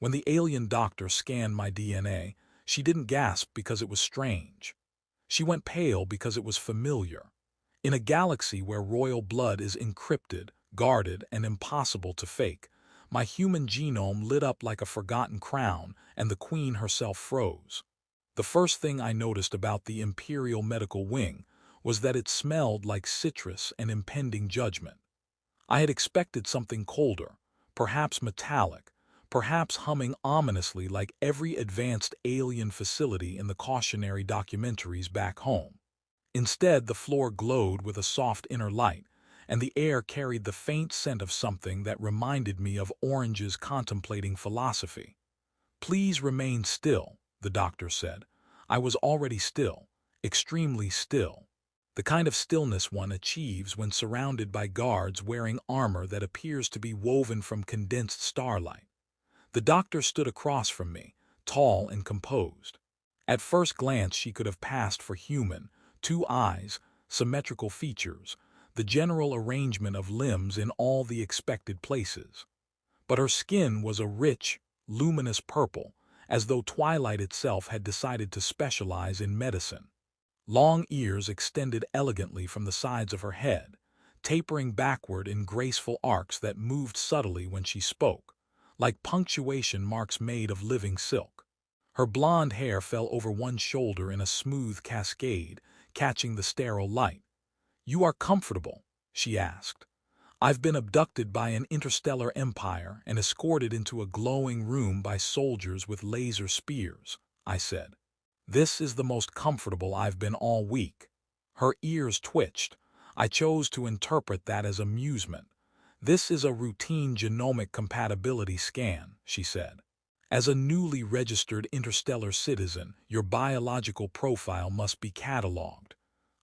When the alien doctor scanned my DNA, she didn't gasp because it was strange. She went pale because it was familiar. In a galaxy where royal blood is encrypted, guarded, and impossible to fake, my human genome lit up like a forgotten crown, and the queen herself froze. The first thing I noticed about the Imperial Medical Wing was that it smelled like citrus and impending judgment. I had expected something colder, perhaps metallic, perhaps humming ominously like every advanced alien facility in the cautionary documentaries back home. Instead, the floor glowed with a soft inner light, and the air carried the faint scent of something that reminded me of oranges contemplating philosophy. "Please remain still," the doctor said. I was already still, extremely still. The kind of stillness one achieves when surrounded by guards wearing armor that appears to be woven from condensed starlight. The doctor stood across from me, tall and composed. At first glance she could have passed for human: 2 eyes, symmetrical features, the general arrangement of limbs in all the expected places. But her skin was a rich, luminous purple, as though twilight itself had decided to specialize in medicine. Long ears extended elegantly from the sides of her head, tapering backward in graceful arcs that moved subtly when she spoke, like punctuation marks made of living silk. Her blonde hair fell over one shoulder in a smooth cascade, catching the sterile light. "You are comfortable?" she asked. "I've been abducted by an interstellar empire and escorted into a glowing room by soldiers with laser spears," I said. "This is the most comfortable I've been all week." Her ears twitched. I chose to interpret that as amusement. "This is a routine genomic compatibility scan," she said. "As a newly registered interstellar citizen, your biological profile must be cataloged."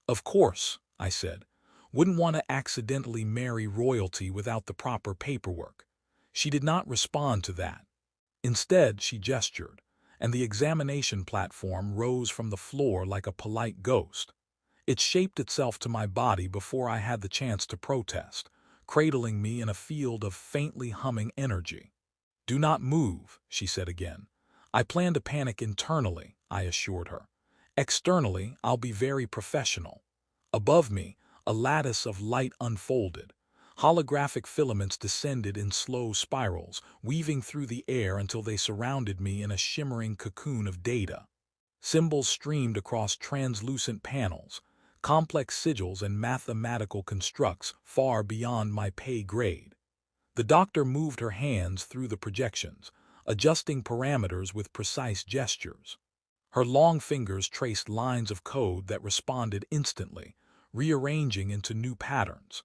"Of course," I said. "Wouldn't want to accidentally marry royalty without the proper paperwork." She did not respond to that. Instead, she gestured, and the examination platform rose from the floor like a polite ghost. It shaped itself to my body before I had the chance to protest, cradling me in a field of faintly humming energy. "Do not move," she said again. "I plan to panic internally," I assured her. "Externally, I'll be very professional." Above me, a lattice of light unfolded. Holographic filaments descended in slow spirals, weaving through the air until they surrounded me in a shimmering cocoon of data. Symbols streamed across translucent panels, complex sigils and mathematical constructs far beyond my pay grade. The doctor moved her hands through the projections, adjusting parameters with precise gestures. Her long fingers traced lines of code that responded instantly, rearranging into new patterns.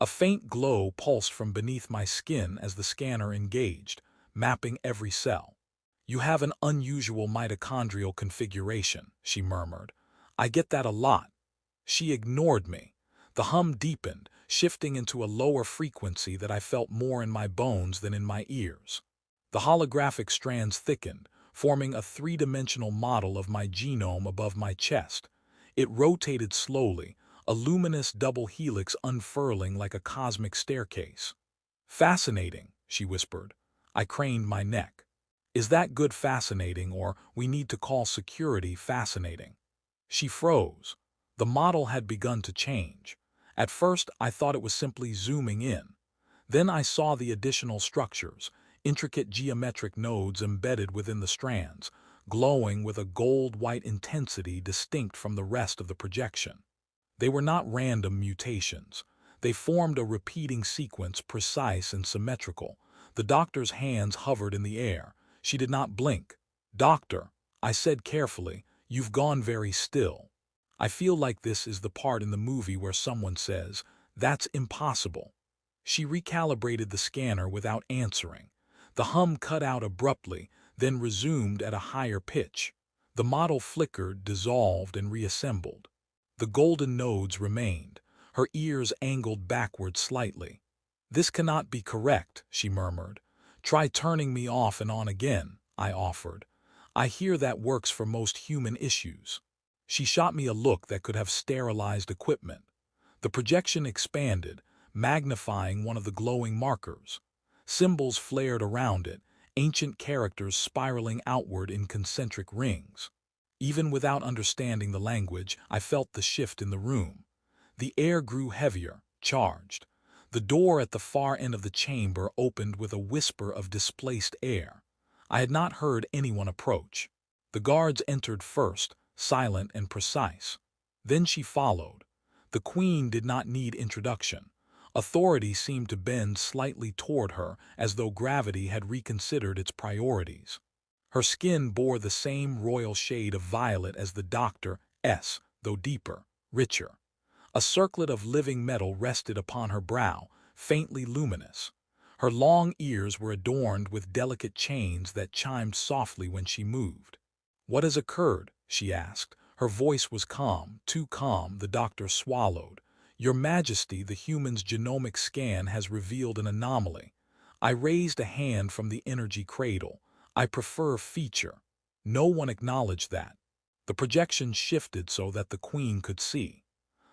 A faint glow pulsed from beneath my skin as the scanner engaged, mapping every cell. "You have an unusual mitochondrial configuration," she murmured. "I get that a lot." She ignored me. The hum deepened, shifting into a lower frequency that I felt more in my bones than in my ears. The holographic strands thickened, forming a 3-dimensional model of my genome above my chest. It rotated slowly, a luminous double helix unfurling like a cosmic staircase. "Fascinating," she whispered. I craned my neck. "Is that good fascinating, or we need to call security fascinating?" She froze. The model had begun to change. At first, I thought it was simply zooming in. Then I saw the additional structures, intricate geometric nodes embedded within the strands, glowing with a gold-white intensity distinct from the rest of the projection. They were not random mutations. They formed a repeating sequence, precise and symmetrical. The doctor's hands hovered in the air. She did not blink. "Doctor," I said carefully, "you've gone very still. I feel like this is the part in the movie where someone says, 'That's impossible.'" She recalibrated the scanner without answering. The hum cut out abruptly, then resumed at a higher pitch. The model flickered, dissolved, and reassembled. The golden nodes remained, her ears angled backward slightly. "This cannot be correct," she murmured. "Try turning me off and on again," I offered. "I hear that works for most human issues." She shot me a look that could have sterilized equipment. The projection expanded, magnifying one of the glowing markers. Symbols flared around it, ancient characters spiraling outward in concentric rings. Even without understanding the language, I felt the shift in the room. The air grew heavier, charged. The door at the far end of the chamber opened with a whisper of displaced air. I had not heard anyone approach. The guards entered first, silent and precise. Then she followed. The queen did not need introduction. Authority seemed to bend slightly toward her, as though gravity had reconsidered its priorities. Her skin bore the same royal shade of violet as the doctor's, though deeper, richer. A circlet of living metal rested upon her brow, faintly luminous. Her long ears were adorned with delicate chains that chimed softly when she moved. "What has occurred?" she asked. Her voice was calm, too calm. The doctor swallowed. "Your Majesty, the human's genomic scan has revealed an anomaly." I raised a hand from the energy cradle. "I prefer feature." No one acknowledged that. The projection shifted so that the queen could see.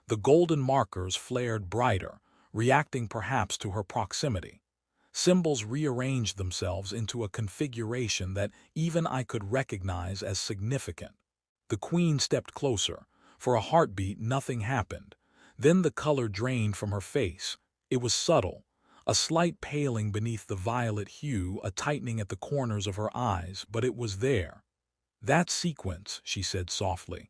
The golden markers flared brighter, reacting perhaps to her proximity. Symbols rearranged themselves into a configuration that even I could recognize as significant. The queen stepped closer. For a heartbeat, nothing happened. Then the color drained from her face. It was subtle, a slight paling beneath the violet hue, a tightening at the corners of her eyes, but it was there. "That sequence," she said softly.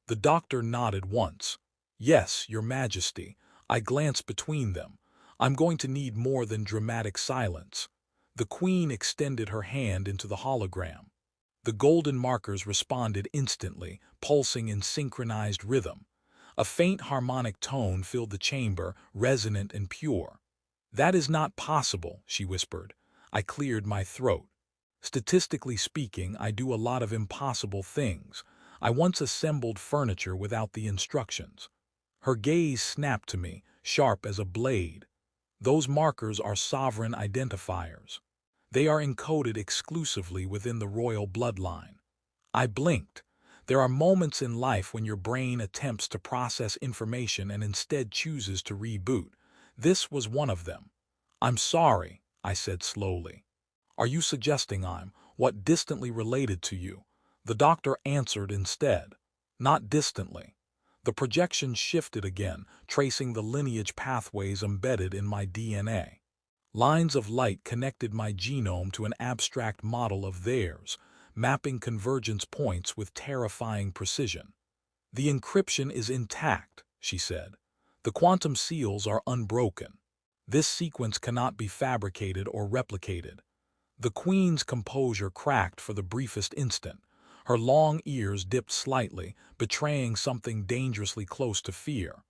The doctor nodded once. "Yes, Your Majesty." I glanced between them. "I'm going to need more than dramatic silence." The queen extended her hand into the hologram. The golden markers responded instantly, pulsing in synchronized rhythm. A faint harmonic tone filled the chamber, resonant and pure. "That is not possible," she whispered. I cleared my throat. "Statistically speaking, I do a lot of impossible things. I once assembled furniture without the instructions." Her gaze snapped to me, sharp as a blade. "Those markers are sovereign identifiers. They are encoded exclusively within the royal bloodline." I blinked. There are moments in life when your brain attempts to process information and instead chooses to reboot. This was one of them. "I'm sorry," I said slowly. "Are you suggesting I'm what distantly related to you?" The doctor answered instead. "Not distantly." The projection shifted again, tracing the lineage pathways embedded in my DNA. Lines of light connected my genome to an abstract model of theirs, mapping convergence points with terrifying precision. "The encryption is intact," she said. "The quantum seals are unbroken. This sequence cannot be fabricated or replicated." The queen's composure cracked for the briefest instant. Her long ears dipped slightly, betraying something dangerously close to fear.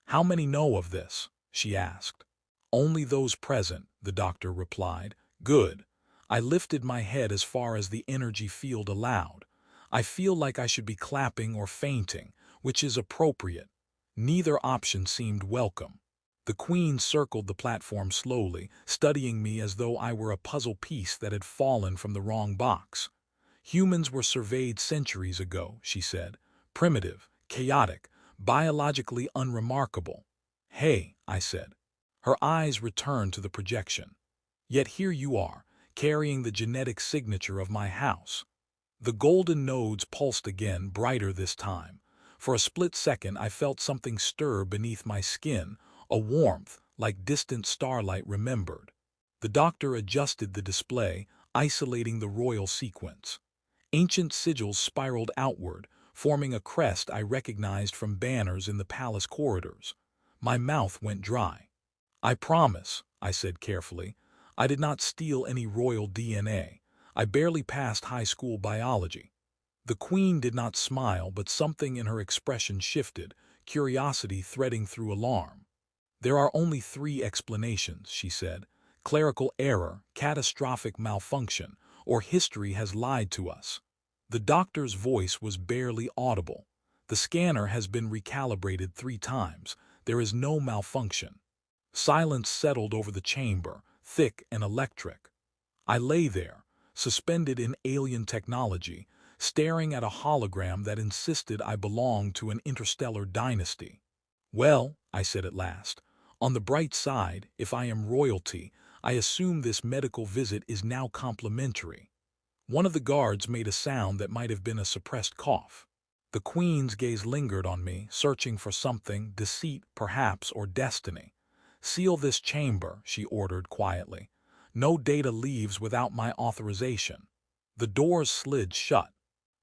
"How many know of this?" she asked. "Only those present," the doctor replied. "Good." I lifted my head as far as the energy field allowed. "I feel like I should be clapping or fainting, which is appropriate." Neither option seemed welcome. The queen circled the platform slowly, studying me as though I were a puzzle piece that had fallen from the wrong box. "Humans were surveyed centuries ago," she said. "Primitive, chaotic, biologically unremarkable." "Hey," I said. Her eyes returned to the projection. "Yet here you are, carrying the genetic signature of my house." The golden nodes pulsed again, brighter this time. For a split second I felt something stir beneath my skin, a warmth, like distant starlight remembered. The doctor adjusted the display, isolating the royal sequence. Ancient sigils spiraled outward, forming a crest I recognized from banners in the palace corridors. My mouth went dry. "I promise," I said carefully, "I did not steal any royal DNA. I barely passed high school biology." The queen did not smile, but something in her expression shifted, curiosity threading through alarm. "There are only three explanations," she said. "Clerical error, catastrophic malfunction, or history has lied to us." The doctor's voice was barely audible. "The scanner has been recalibrated 3 times. There is no malfunction." Silence settled over the chamber, thick and electric. I lay there, suspended in alien technology, staring at a hologram that insisted I belonged to an interstellar dynasty. "Well," I said at last, "on the bright side, if I am royalty, I assume this medical visit is now complimentary. One of the guards made a sound that might have been a suppressed cough. The Queen's gaze lingered on me, searching for something, deceit, perhaps, or destiny. "Seal this chamber," she ordered quietly. "No data leaves without my authorization." The doors slid shut.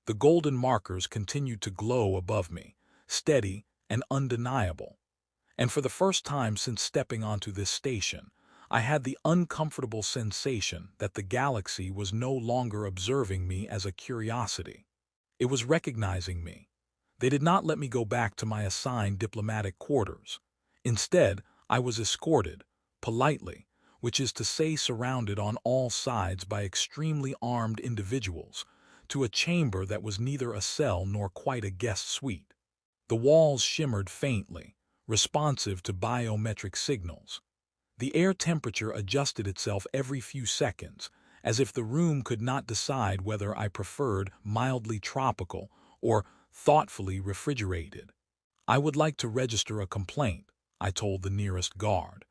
The golden markers continued to glow above me, steady and undeniable. And for the first time since stepping onto this station, I had the uncomfortable sensation that the galaxy was no longer observing me as a curiosity. It was recognizing me. They did not let me go back to my assigned diplomatic quarters. Instead, I was escorted, politely, which is to say surrounded on all sides by extremely armed individuals, to a chamber that was neither a cell nor quite a guest suite. The walls shimmered faintly, responsive to biometric signals. The air temperature adjusted itself every few seconds, as if the room could not decide whether I preferred mildly tropical or thoughtfully refrigerated. "I would like to register a complaint," I told the nearest guard.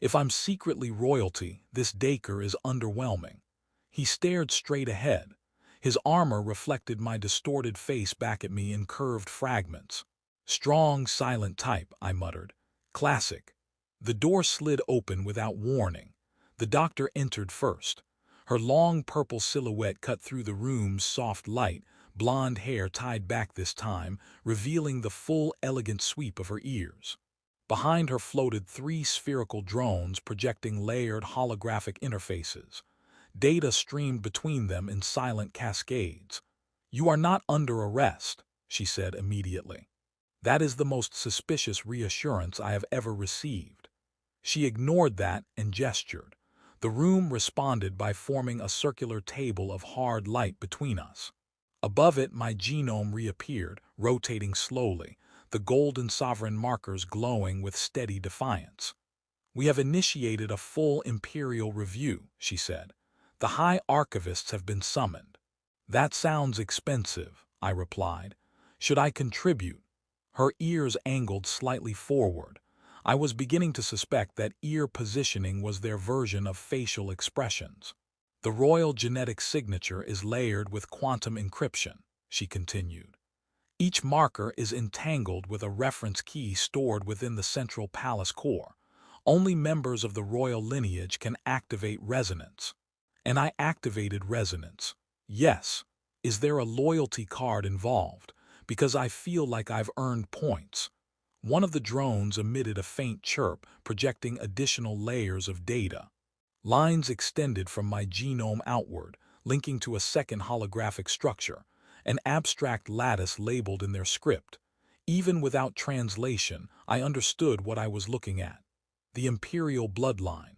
"If I'm secretly royalty, this Dacre is underwhelming." He stared straight ahead. His armor reflected my distorted face back at me in curved fragments. "Strong, silent type," I muttered. "Classic." The door slid open without warning. The doctor entered first. Her long purple silhouette cut through the room's soft light, blonde hair tied back this time, revealing the full, elegant sweep of her ears. Behind her floated 3 spherical drones projecting layered holographic interfaces. Data streamed between them in silent cascades. "You are not under arrest," she said immediately. That is the most suspicious reassurance I have ever received. She ignored that and gestured. The room responded by forming a circular table of hard light between us. Above it, my genome reappeared, rotating slowly, the golden sovereign markers glowing with steady defiance. "We have initiated a full imperial review," she said. "The high archivists have been summoned." "That sounds expensive," I replied. "Should I contribute?" Her ears angled slightly forward. I was beginning to suspect that ear positioning was their version of facial expressions. "The royal genetic signature is layered with quantum encryption," she continued. "Each marker is entangled with a reference key stored within the central palace core. Only members of the royal lineage can activate resonance." And I activated resonance. Yes. Is there a loyalty card involved? Because I feel like I've earned points. One of the drones emitted a faint chirp, projecting additional layers of data. Lines extended from my genome outward, linking to a second holographic structure, an abstract lattice labeled in their script. Even without translation, I understood what I was looking at. The imperial bloodline.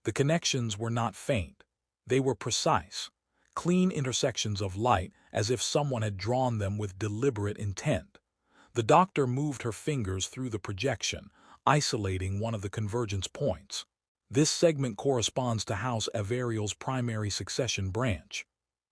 The connections were not faint. They were precise. Clean intersections of light, as if someone had drawn them with deliberate intent. The doctor moved her fingers through the projection, isolating one of the convergence points. "This segment corresponds to House Averial's primary succession branch."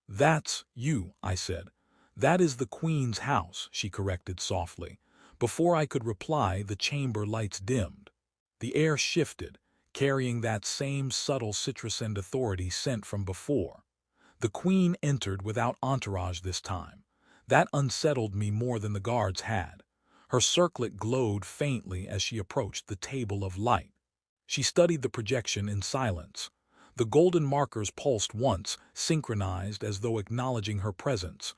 "That's you," I said. "That is the Queen's house," she corrected softly. Before I could reply, the chamber lights dimmed. The air shifted, carrying that same subtle citruscent authority scent from before. The Queen entered without entourage this time. That unsettled me more than the guards had. Her circlet glowed faintly as she approached the table of light. She studied the projection in silence. The golden markers pulsed once, synchronized as though acknowledging her presence.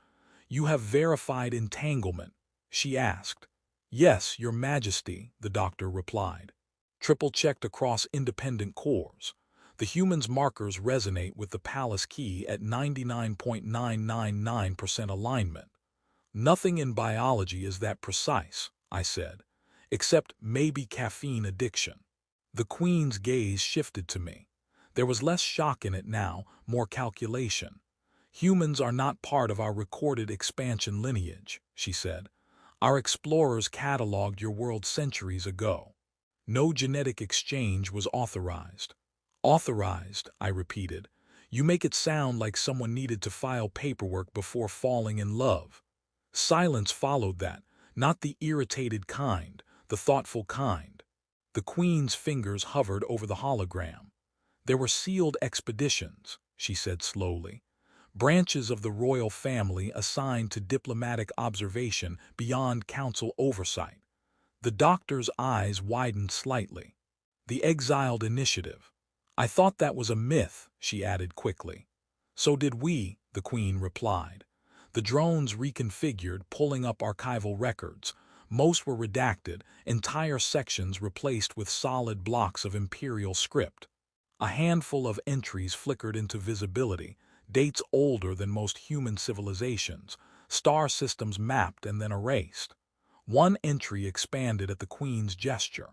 "You have verified entanglement?" she asked. "Yes, Your Majesty," the doctor replied. Triple-checked across independent cores. The human's markers resonate with the palace key at 99.999% alignment. "Nothing in biology is that precise," I said, "except maybe caffeine addiction." The Queen's gaze shifted to me. There was less shock in it now, more calculation. "Humans are not part of our recorded expansion lineage," she said. "Our explorers cataloged your world centuries ago. No genetic exchange was authorized." "Authorized," I repeated. "You make it sound like someone needed to file paperwork before falling in love." Silence followed that, not the irritated kind, the thoughtful kind. The Queen's fingers hovered over the hologram. There were sealed expeditions, she said slowly. Branches of the royal family assigned to diplomatic observation beyond council oversight. The doctor's eyes widened slightly. The exiled initiative. I thought that was a myth, she added quickly. So did we, the Queen replied. The drones reconfigured, pulling up archival records. Most were redacted, entire sections replaced with solid blocks of imperial script. A handful of entries flickered into visibility, dates older than most human civilizations, star systems mapped and then erased. One entry expanded at the Queen's gesture.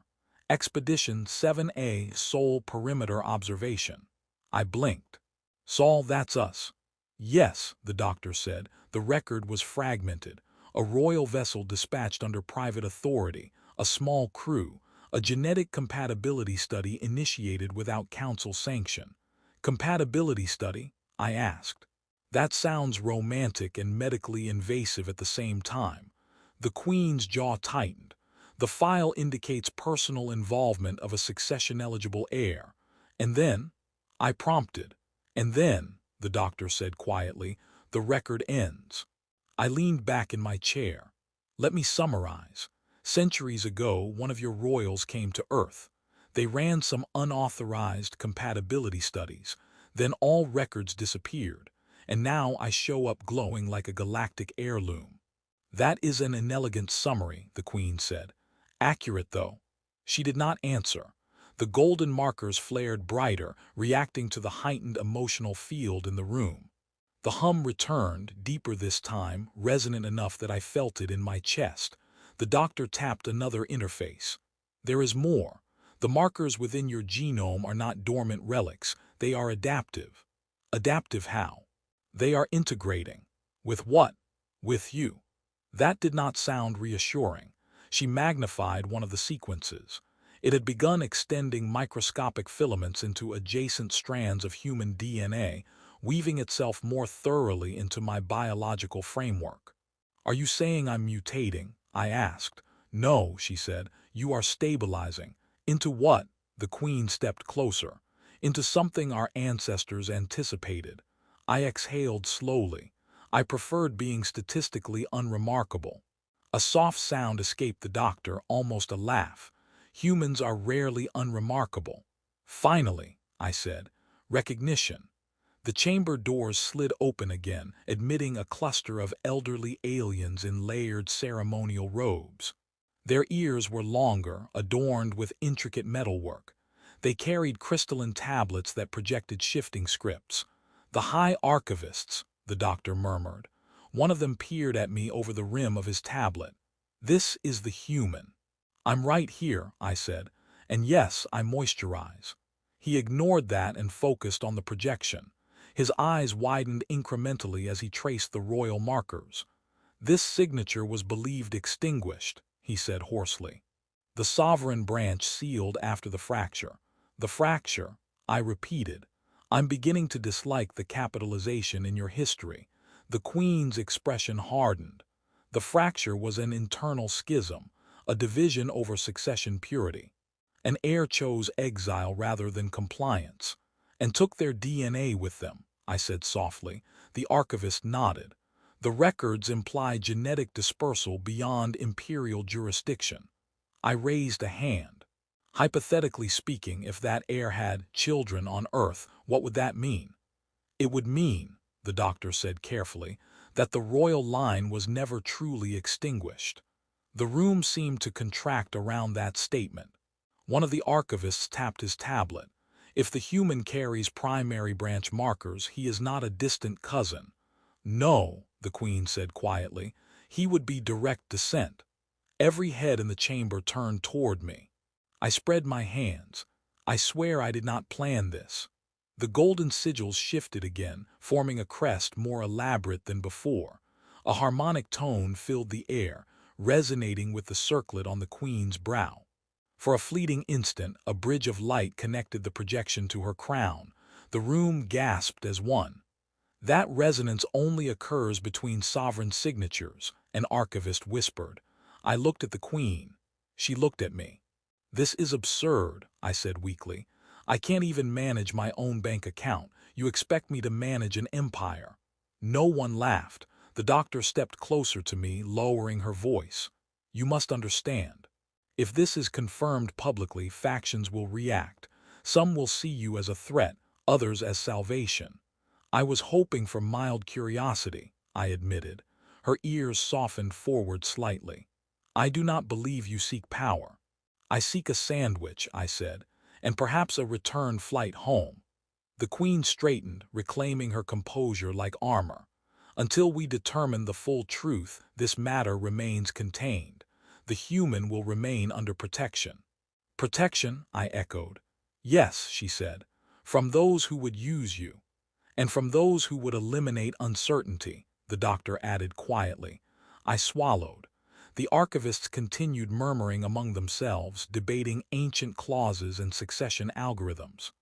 Expedition 7A Sole Perimeter Observation. I blinked. Saul, that's us. Yes, the doctor said. The record was fragmented. A royal vessel dispatched under private authority, a small crew, a genetic compatibility study initiated without council sanction. Compatibility study? I asked. That sounds romantic and medically invasive at the same time. The Queen's jaw tightened. The file indicates personal involvement of a succession-eligible heir. And then, I prompted. And then, the doctor said quietly, the record ends. I leaned back in my chair. Let me summarize. Centuries ago, one of your royals came to Earth. They ran some unauthorized compatibility studies. Then all records disappeared. And now I show up glowing like a galactic heirloom. That is an inelegant summary, the Queen said. Accurate, though. She did not answer. The golden markers flared brighter, reacting to the heightened emotional field in the room. The hum returned, deeper this time, resonant enough that I felt it in my chest. The doctor tapped another interface. There is more. The markers within your genome are not dormant relics. They are adaptive. Adaptive how? They are integrating. With what? With you. That did not sound reassuring. She magnified one of the sequences. It had begun extending microscopic filaments into adjacent strands of human DNA, weaving itself more thoroughly into my biological framework. Are you saying I'm mutating? I asked. No, she said. You are stabilizing. Into what? The Queen stepped closer. Into something our ancestors anticipated. I exhaled slowly. I preferred being statistically unremarkable. A soft sound escaped the doctor, almost a laugh. Humans are rarely unremarkable. Finally, I said, recognition. The chamber doors slid open again, admitting a cluster of elderly aliens in layered ceremonial robes. Their ears were longer, adorned with intricate metalwork. They carried crystalline tablets that projected shifting scripts. The High Archivists, the doctor murmured. One of them peered at me over the rim of his tablet. This is the human. I'm right here, I said, and yes, I moisturize. He ignored that and focused on the projection. His eyes widened incrementally as he traced the royal markers. This signature was believed extinguished, he said hoarsely. The sovereign branch sealed after the fracture. The fracture, I repeated. I'm beginning to dislike the capitalization in your history. The Queen's expression hardened. The fracture was an internal schism, a division over succession purity. An heir chose exile rather than compliance, and took their DNA with them, I said softly. The archivist nodded. The records imply genetic dispersal beyond imperial jurisdiction. I raised a hand. Hypothetically speaking, if that heir had children on Earth, what would that mean? It would mean, the doctor said carefully, that the royal line was never truly extinguished. The room seemed to contract around that statement. One of the archivists tapped his tablet. If the human carries primary branch markers, he is not a distant cousin. No, the Queen said quietly, he would be direct descent. Every head in the chamber turned toward me. I spread my hands. I swear I did not plan this. The golden sigils shifted again, forming a crest more elaborate than before. A harmonic tone filled the air, resonating with the circlet on the Queen's brow. For a fleeting instant, a bridge of light connected the projection to her crown. The room gasped as one. That resonance only occurs between sovereign signatures, an archivist whispered. I looked at the Queen. She looked at me. This is absurd, I said weakly. I can't even manage my own bank account. You expect me to manage an empire." No one laughed. The doctor stepped closer to me, lowering her voice. "You must understand. If this is confirmed publicly, factions will react. Some will see you as a threat, others as salvation." "I was hoping for mild curiosity," I admitted. Her ears softened forward slightly. "I do not believe you seek power." "I seek a sandwich," I said, "and perhaps a return flight home." The Queen straightened, reclaiming her composure like armor. "Until we determine the full truth, this matter remains contained. The human will remain under protection." "Protection?" I echoed. "Yes," she said, "from those who would use you. And from those who would eliminate uncertainty," the doctor added quietly. I swallowed. The archivists continued murmuring among themselves, debating ancient clauses and succession algorithms.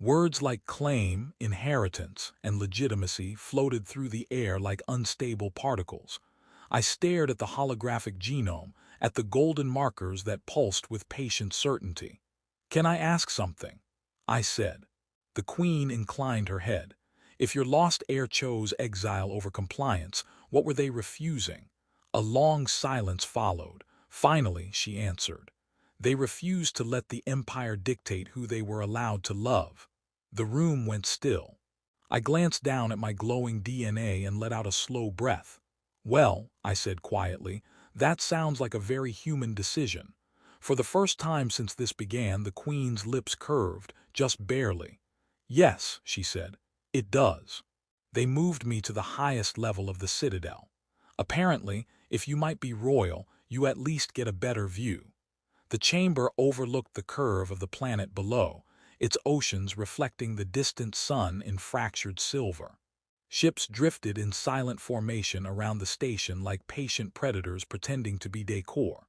Words like claim, inheritance, and legitimacy floated through the air like unstable particles. I stared at the holographic genome, at the golden markers that pulsed with patient certainty. "Can I ask something?" I said. The Queen inclined her head. "If your lost heir chose exile over compliance, what were they refusing?" A long silence followed. Finally, she answered. "They refused to let the Empire dictate who they were allowed to love." The room went still. I glanced down at my glowing DNA and let out a slow breath. "Well," I said quietly, "that sounds like a very human decision." For the first time since this began, the Queen's lips curved, just barely. "Yes," she said, "it does. They moved me to the highest level of the Citadel. Apparently, if you might be royal, you at least get a better view." The chamber overlooked the curve of the planet below, its oceans reflecting the distant sun in fractured silver. Ships drifted in silent formation around the station like patient predators pretending to be decor.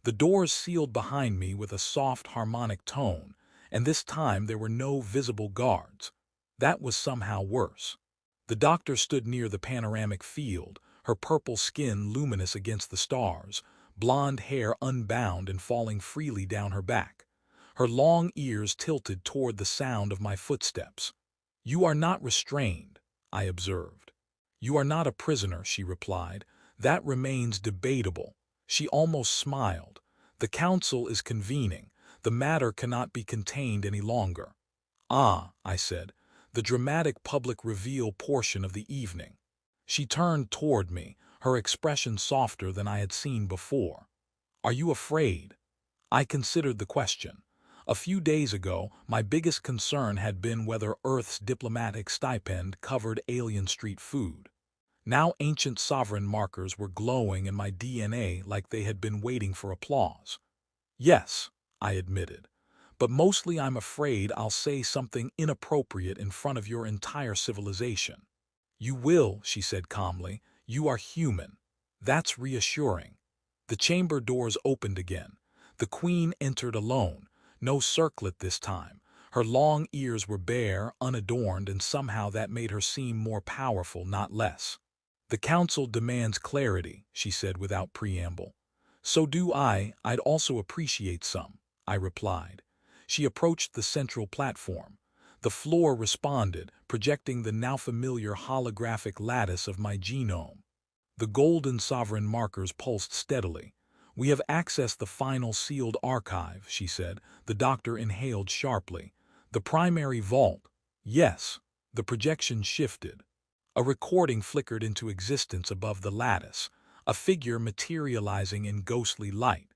The doors sealed behind me with a soft harmonic tone, and this time there were no visible guards. That was somehow worse. The doctor stood near the panoramic field, her purple skin luminous against the stars, blonde hair unbound and falling freely down her back. Her long ears tilted toward the sound of my footsteps. "You are not restrained," I observed. "You are not a prisoner," she replied. "That remains debatable." She almost smiled. "The council is convening. The matter cannot be contained any longer." "Ah," I said, "the dramatic public reveal portion of the evening." She turned toward me, her expression softer than I had seen before. "Are you afraid?" I considered the question. A few days ago, my biggest concern had been whether Earth's diplomatic stipend covered alien street food. Now ancient sovereign markers were glowing in my DNA like they had been waiting for applause. "Yes," I admitted, "but mostly I'm afraid I'll say something inappropriate in front of your entire civilization." "You will," she said calmly. "You are human." That's reassuring. The chamber doors opened again. The Queen entered alone. No circlet this time. Her long ears were bare, unadorned, and somehow that made her seem more powerful, not less. "The Council demands clarity," she said without preamble. "So do I. I'd also appreciate some," I replied. She approached the central platform. The floor responded, projecting the now familiar holographic lattice of my genome. The golden sovereign markers pulsed steadily. "We have accessed the final sealed archive," she said. The doctor inhaled sharply. "The primary vault." "Yes." The projection shifted. A recording flickered into existence above the lattice, a figure materializing in ghostly light.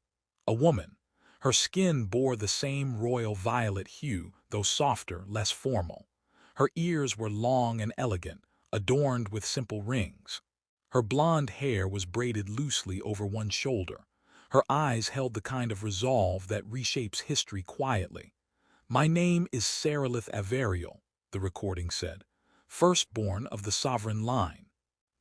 A woman. Her skin bore the same royal violet hue, though softer, less formal. Her ears were long and elegant, adorned with simple rings. Her blonde hair was braided loosely over one shoulder. Her eyes held the kind of resolve that reshapes history quietly. "My name is Sarilith Averial," the recording said, "firstborn of the sovereign line."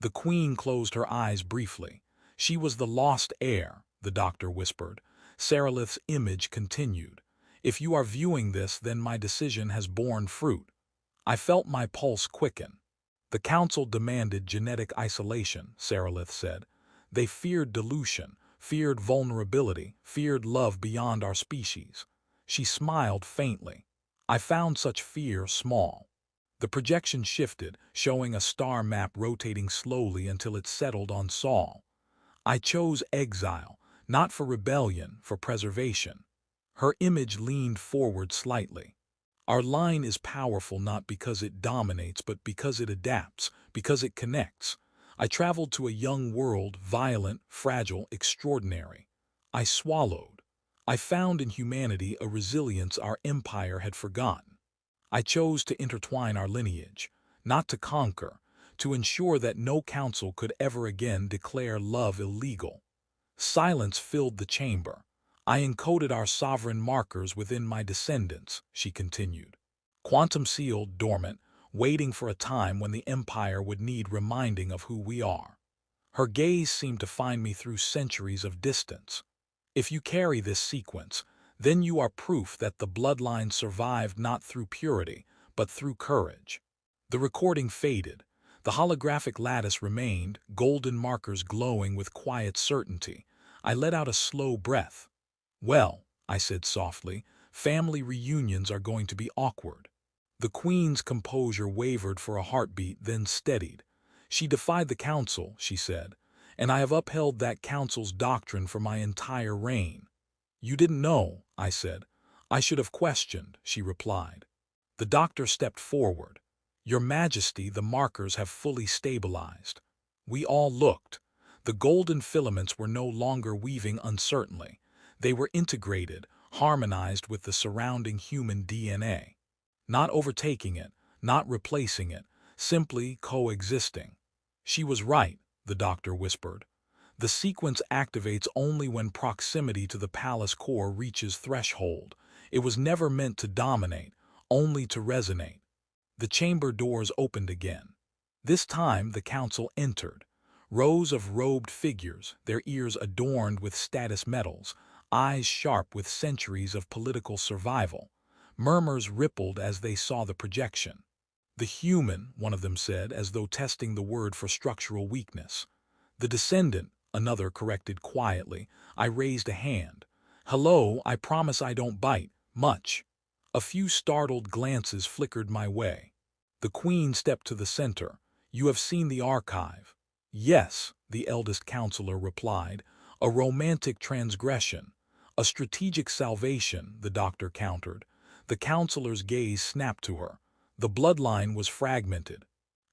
The Queen closed her eyes briefly. "She was the lost heir," the doctor whispered. Sarilith's image continued. "If you are viewing this, then my decision has borne fruit." I felt my pulse quicken. "The Council demanded genetic isolation," Sarilith said. "They feared dilution, feared vulnerability, feared love beyond our species." She smiled faintly. I found such fear small. The projection shifted, showing a star map rotating slowly until it settled on Saul. I chose exile, not for rebellion, for preservation. Her image leaned forward slightly. Our line is powerful not because it dominates, but because it adapts, because it connects. I traveled to a young world, violent, fragile, extraordinary. I swallowed. I found in humanity a resilience our empire had forgotten. I chose to intertwine our lineage, not to conquer, to ensure that no council could ever again declare love illegal. Silence filled the chamber. I encoded our sovereign markers within my descendants, she continued. Quantum sealed, dormant, waiting for a time when the Empire would need reminding of who we are. Her gaze seemed to find me through centuries of distance. If you carry this sequence, then you are proof that the bloodline survived not through purity, but through courage. The recording faded. The holographic lattice remained, golden markers glowing with quiet certainty. I let out a slow breath. Well, I said softly, family reunions are going to be awkward. The Queen's composure wavered for a heartbeat, then steadied. She defied the council, she said, and I have upheld that council's doctrine for my entire reign. You didn't know, I said. I should have questioned, she replied. The doctor stepped forward. Your Majesty, the markers have fully stabilized. We all looked. The golden filaments were no longer weaving uncertainly. They were integrated, harmonized with the surrounding human DNA. Not overtaking it, not replacing it, simply coexisting. She was right, the doctor whispered. The sequence activates only when proximity to the palace core reaches threshold. It was never meant to dominate, only to resonate. The chamber doors opened again. This time the council entered. Rows of robed figures, their ears adorned with status medals, eyes sharp with centuries of political survival. Murmurs rippled as they saw the projection. The human, one of them said, as though testing the word for structural weakness. The descendant, another corrected quietly. I raised a hand. Hello, I promise I don't bite. Much. A few startled glances flickered my way. The Queen stepped to the center. You have seen the archive. Yes, the eldest counselor replied. A romantic transgression. A strategic salvation, the doctor countered. The counselor's gaze snapped to her. The bloodline was fragmented.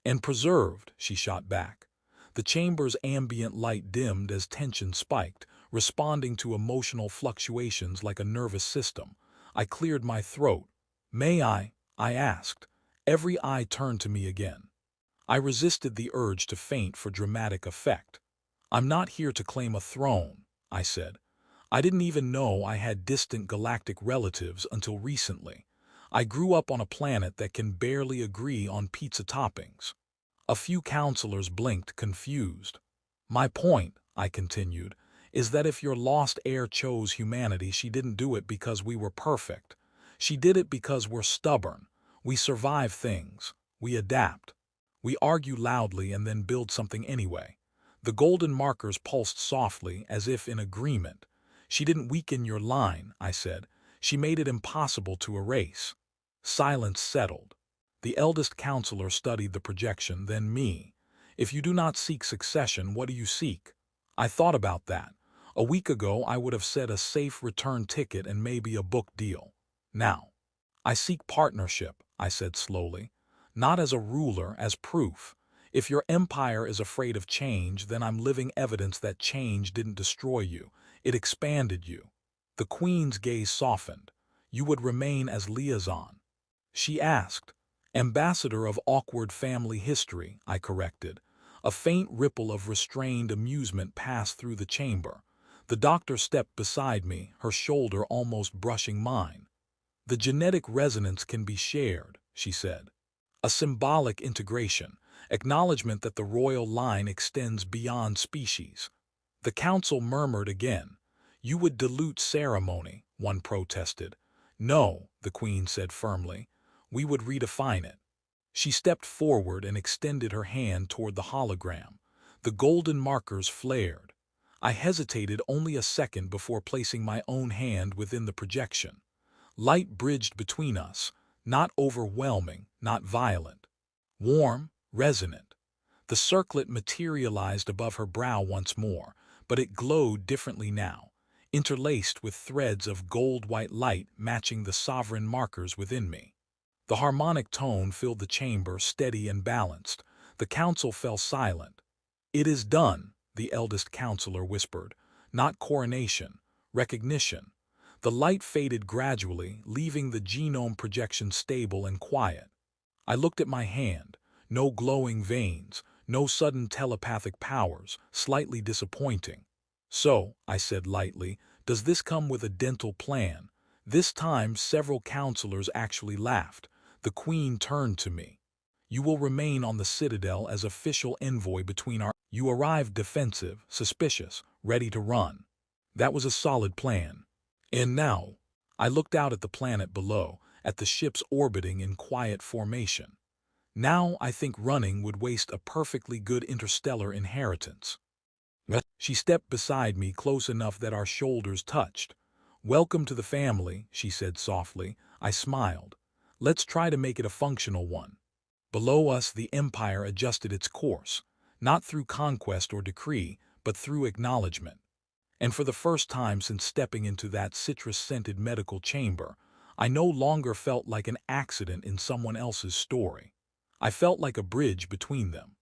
And preserved, she shot back. The chamber's ambient light dimmed as tension spiked, responding to emotional fluctuations like a nervous system. I cleared my throat. May I asked. Every eye turned to me again. I resisted the urge to faint for dramatic effect. I'm not here to claim a throne, I said. I didn't even know I had distant galactic relatives until recently. I grew up on a planet that can barely agree on pizza toppings. A few counselors blinked, confused. My point, I continued, is that if your lost heir chose humanity, she didn't do it because we were perfect. She did it because we're stubborn. We survive things. We adapt. We argue loudly and then build something anyway. The golden markers pulsed softly, as if in agreement. She didn't weaken your line, I said. She made it impossible to erase. Silence settled. The eldest counselor studied the projection, then me. If you do not seek succession, what do you seek? I thought about that. A week ago, I would have said a safe return ticket and maybe a book deal. Now, I seek partnership, I said slowly. Not as a ruler, as proof. If your empire is afraid of change, then I'm living evidence that change didn't destroy you. It expanded you. The Queen's gaze softened. You would remain as liaison. She asked. Ambassador of awkward family history, I corrected. A faint ripple of restrained amusement passed through the chamber. The doctor stepped beside me, her shoulder almost brushing mine. The genetic resonance can be shared, she said. A symbolic integration, acknowledgement that the royal line extends beyond species. The council murmured again. You would dilute ceremony, one protested. No, the Queen said firmly. We would redefine it. She stepped forward and extended her hand toward the hologram. The golden markers flared. I hesitated only a second before placing my own hand within the projection. Light bridged between us. Not overwhelming, not violent. Warm, resonant. The circlet materialized above her brow once more, but it glowed differently now, interlaced with threads of gold-white light matching the sovereign markers within me. The harmonic tone filled the chamber, steady and balanced. The council fell silent. "It is done," the eldest counselor whispered. "Not coronation, recognition." The light faded gradually, leaving the genome projection stable and quiet. I looked at my hand. No glowing veins, no sudden telepathic powers, slightly disappointing. "So," I said lightly, "does this come with a dental plan?" This time several counselors actually laughed. The Queen turned to me. "You will remain on the Citadel as official envoy between our—" You arrived defensive, suspicious, ready to run. That was a solid plan. And now, I looked out at the planet below, at the ships orbiting in quiet formation. Now I think running would waste a perfectly good interstellar inheritance. She stepped beside me close enough that our shoulders touched. "Welcome to the family," she said softly. I smiled. "Let's try to make it a functional one." Below us the Empire adjusted its course, not through conquest or decree, but through acknowledgement. And for the first time since stepping into that citrus-scented medical chamber, I no longer felt like an accident in someone else's story. I felt like a bridge between them.